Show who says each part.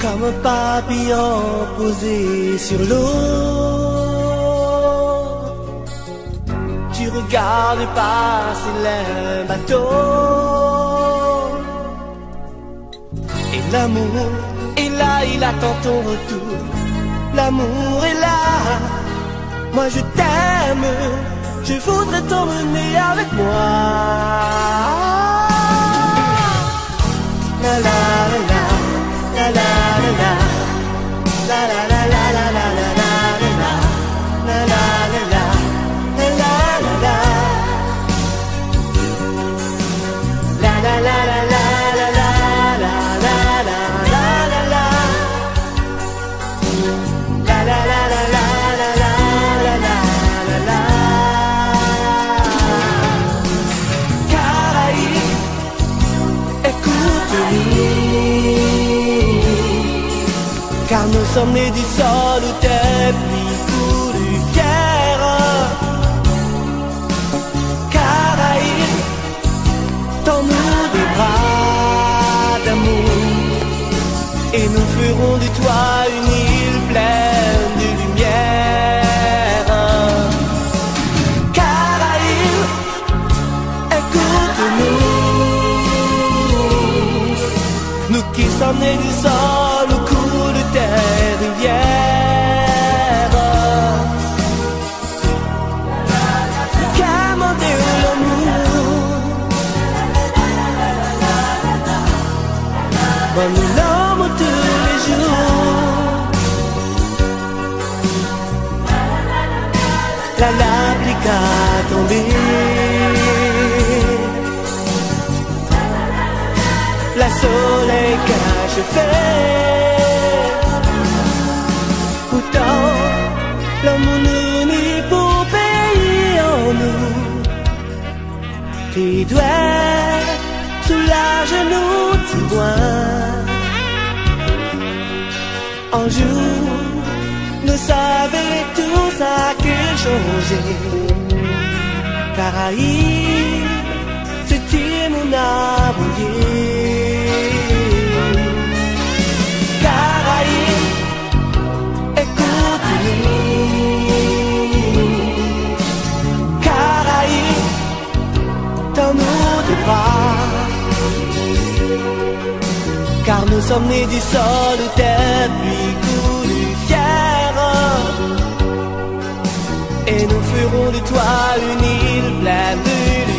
Speaker 1: comme un papillon posé sur l'eau. Tu regardes passer les bateaux. Et l'amour est là, il attend ton retour. L'amour est là, moi je t'aime, je voudrais t'emmener avec moi. La la la la, la la la la, la la la la la la la la la, la la la la, la la la la, la la la la la. Car nous sommes nés du sol où tes plis coulent fiers. Caraïbes, tends-nous des bras d'amour, et nous ferons de toi une île pleine de lumière. Caraïbes, écoute-nous, nous qui sommes nés du sol où coulent tes rivières. Comment dire l'amour, moi nous l'aimons tous les jours. La pluie a tombé, la soleil cache fait. Pourtant, l'amour nous unit pour payer en nous. Tes doigts soulagent nos besoins. Un jour, nous savions tout ça que changer. Caraïbes, c'était mon abouillé. Caraïbes, Caraïbes, tends-nous des bras, car nous sommes nés du sol où tes pluies coulent fiers. Et nous ferons de toi une île pleine de lumière.